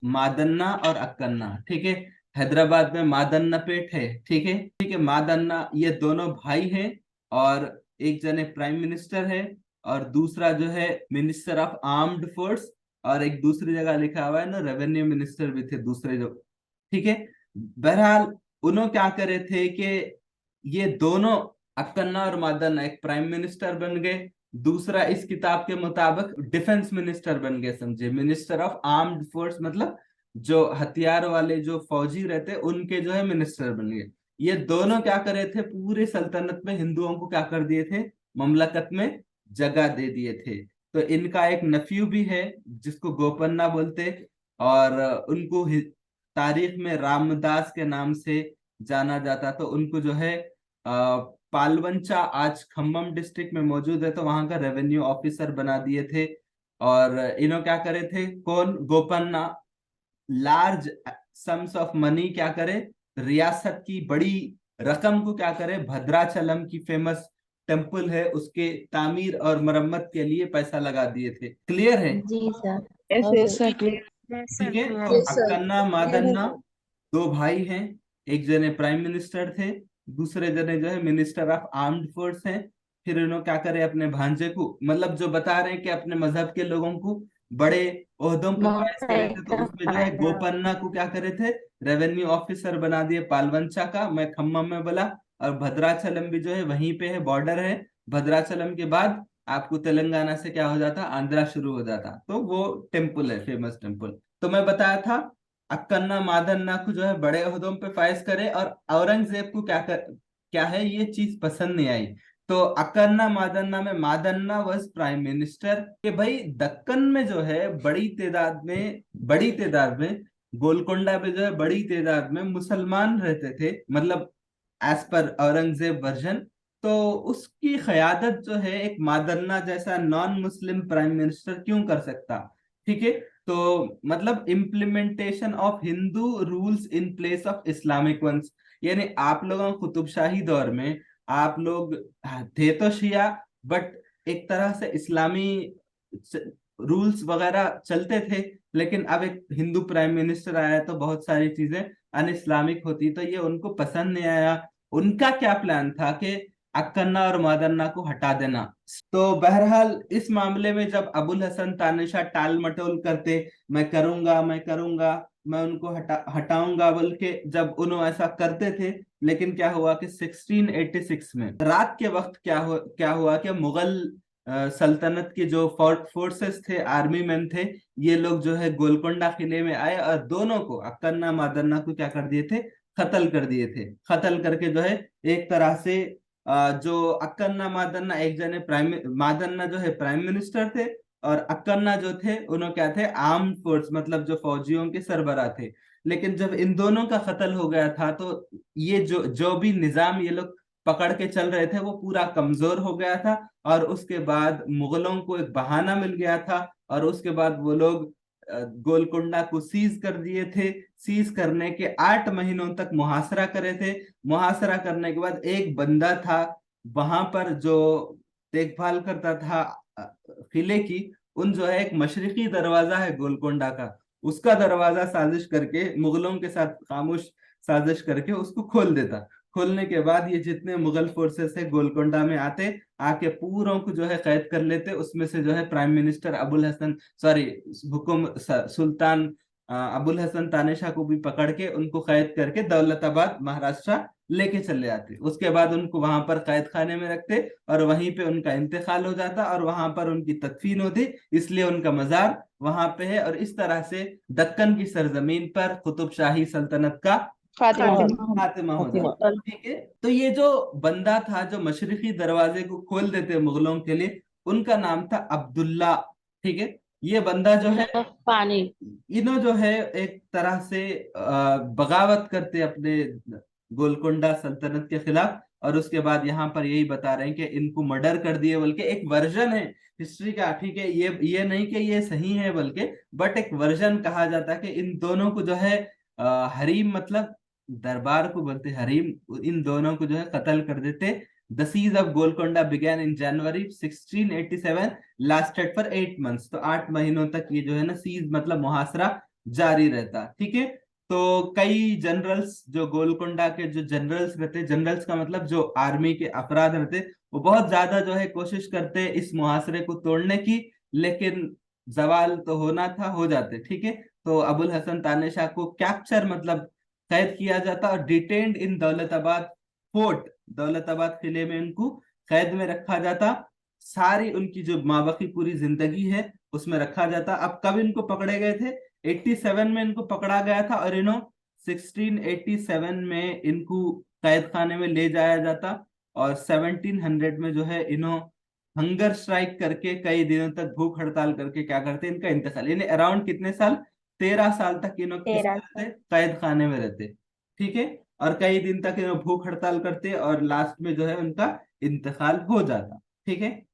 मादन्ना और अक्कन्ना, ठीक है। हैदराबाद में मादन्ना पेट है, ठीक है, ठीक है। मादन्ना ये दोनों भाई हैं, और एक जने प्राइम मिनिस्टर है, और दूसरा जो है मिनिस्टर ऑफ आर्म्ड फोर्स, और एक दूसरी जगह लिखा हुआ है ना रेवेन्यू मिनिस्टर भी थे दूसरे जो, ठीक है। बहरहाल उन्होंने क्या करे थे कि ये दोनों अक्कन्ना और मादन्ना एक प्राइम मिनिस्टर बन गए, दूसरा इस किताब के मुताबिक डिफेंस मिनिस्टर बन गए, समझे, मिनिस्टर ऑफ आर्म्ड फोर्स, मतलब जो हथियार वाले जो फौजी रहते उनके जो है मिनिस्टर बन गए। ये दोनों क्या करे थे, पूरे सल्तनत में हिंदुओं को क्या कर दिए थे, ममलकत में जगह दे दिए थे। तो इनका एक नफ्यू भी है जिसको गोपन्ना बोलते, और उनको तारीख में रामदास के नाम से जाना जाता। तो उनको जो है पालवंचा आज खम्मम डिस्ट्रिक्ट में मौजूद है, तो वहां का रेवेन्यू ऑफिसर बना दिए थे। और इन्हों क्या करे थे, कौन, Gopanna, large sums of money क्या करे, रियासत की बड़ी रकम को क्या करे, भद्राचलम की फेमस टेम्पल है उसके तामीर और मरम्मत के लिए पैसा लगा दिए थे। क्लियर है? जी sir. Yes okay. Yes sir, clear. ठीक है। तो यस सर। अक्कन्ना मादन्ना दो भाई हैं, एक जने प्राइम मिनिस्टर थे, दूसरे जने जो है मिनिस्टर ऑफ आर्म्ड फोर्स हैं। फिर इन्होंने क्या करे, अपने भांजे को, मतलब जो बता रहे हैं कि अपने मजहब के लोगों को बड़े ओहदों पे फायज करे थे, तो उसमें जो है गोपन्ना को क्या करे थे, रेवेन्यू ऑफिसर बना दिए पालवंचा का, मैं खम्मम में बोला। और भद्राचलम भी जो है वहीं पे है, बॉर्डर है। भद्राचलम के बाद आपको तेलंगाना से क्या हो जाता, आंध्रा शुरू हो जाता, तो वो टेम्पल है, फेमस टेम्पल। तो मैं बताया था अक्कन्ना मादन्ना को जो है बड़े ओहदों पे फायज करे, और औरंगजेब को क्या है, ये चीज पसंद नहीं आई। तो अक्कन्ना मादन्ना में मादन्ना वॉज प्राइम मिनिस्टर, कि भाई दक्कन में जो है बड़ी तादाद में गोलकोंडा पे जो है बड़ी तादाद में मुसलमान रहते थे, मतलब एज पर औरंगजेब वर्जन। तो उसकी क़यादत जो है एक मादन्ना जैसा नॉन मुस्लिम प्राइम मिनिस्टर क्यों कर सकता, ठीक है। तो मतलब implementation of Hindu rules in place of Islamic ones, यानी आप लोगों कुतुबशाही दौर में आप लोग थे तो शिया, बट एक तरह से इस्लामी रूल्स वगैरह चलते थे। लेकिन अब एक हिंदू प्राइम मिनिस्टर आया तो बहुत सारी चीजें अन इस्लामिक होती, तो ये उनको पसंद नहीं आया। उनका क्या प्लान था कि अक्कन्ना और मादन्ना को हटा देना। तो बहरहाल इस मामले में जब अबुल हसन तानिशा टाल मटोल करते, मैं करूंगा, मैं उनको हटाऊंगा बोल के, जब उन्होंने ऐसा करते थे, लेकिन क्या हुआ कि 1686 में रात के वक्त क्या हुआ कि मुगल सल्तनत के जो फोर्सेस थे, आर्मी मैन थे, ये लोग जो है गोलकोंडा किले में आए, और दोनों को, अक्कन्ना मादन्ना को क्या कर दिए थे, कत्ल कर दिए थे। कत्ल करके जो है एक तरह से जो अक्कन्ना मादन्ना, एक जने प्राइम मादन्ना जो है प्राइम मिनिस्टर थे, और अक्कन्ना जो थे उन्होंने क्या थे, आर्म फोर्स, मतलब जो फौजियों के सरबराह थे। लेकिन जब इन दोनों का कत्ल हो गया था, तो ये जो जो भी निजाम ये लोग पकड़ के चल रहे थे वो पूरा कमजोर हो गया था। और उसके बाद मुगलों को एक बहाना मिल गया था, और उसके बाद वो लोग गोलकोंडा को सीज कर दिए थे। सीज करने के 8 महीनों तक मुहासरा करे थे। मुहासरा करने के बाद एक बंदा था वहां पर जो देखभाल करता था किले की, उन जो है एक मशरिकी दरवाजा है गोलकोंडा का, उसका दरवाजा साजिश करके, मुगलों के साथ खामोश साजिश करके उसको खोल देता। खोलने के बाद ये जितने मुगल फोर्सेस है गोलकोंडा में आते, आके पूरों को जो है कैद कर लेते। उसमें से जो है prime minister Abul Hasan, sorry, Sultan Abul Hasan Tanisha को भी पकड़ के उनको कैद करके दौलताबाद महाराष्ट्र लेके चले आते। उसके बाद उनको वहां पर कैद खाने में रखते, और वहीं पे उनका इंतकाल हो जाता, और वहां पर उनकी तदफीन होती, इसलिए उनका मजार वहां पे है। और इस तरह से दक्कन की सरजमीन पर कुतुब शाही सल्तनत का फातिमा हो खात्मा हो फातिमा। जाता, ठीक है। तो ये जो बंदा था जो मशरिकी दरवाजे को खोल देते मुगलों के लिए, उनका नाम था अब्दुल्ला, ठीक है। ये बंदा जो है, पानी। इन्हों जो है एक तरह से बगावत करते अपने गोलकोंडा सल्तनत के खिलाफ। और उसके बाद यहाँ पर यही बता रहे हैं कि इनको मर्डर कर दिए, बल्कि एक वर्जन है हिस्ट्री का, ठीक है। ये नहीं कि ये सही है, बल्कि बट एक वर्जन कहा जाता है कि इन दोनों को जो है हरीम, मतलब दरबार को बोलते हरीम, इन दोनों को जो है कत्ल कर देते। The siege of Golconda began in January 1687, lasted for 8 months. तो 8 महीनों तक ये जो है ना सीज, मतलब मुहासरा जारी रहता। ठीक है। तो कई जनरल्स, जो गोलकोंडा के जो जनरल्स रहते, जनरल्स का मतलब जो आर्मी के अफराद रहते, वो बहुत ज्यादा जो है कोशिश करते इस मुहासरे को तोड़ने की, लेकिन जवाल तो होना था, हो जाते। ठीक है। तो अबुल हसन तानेशाह को कैप्चर मतलब कैद किया जाता और डिटेन्ड इन दौलताबाद फोर्ट, दौलताबाद किले में उनको कैद में रखा जाता। सारी उनकी जो माबकी पूरी जिंदगी है उसमें रखा जाता। अब कब इनको पकड़े गए थे? 87 में इनको पकड़ा गया था, और 1687 में इनको कैद खाने में ले जाया जाता। और 1700 में जो है इन्हों हंगर स्ट्राइक करके कई दिनों तक भूख हड़ताल करके क्या करते, इनका इंतकाल। यानी अराउंड कितने साल? 13 साल तक इन्हों किस में 13 साल। रहते? कैद खाने में रहते। ठीक है। और कई दिन तक इन्हों भूख हड़ताल करते और लास्ट में जो है उनका इंतकाल हो जाता। ठीक है।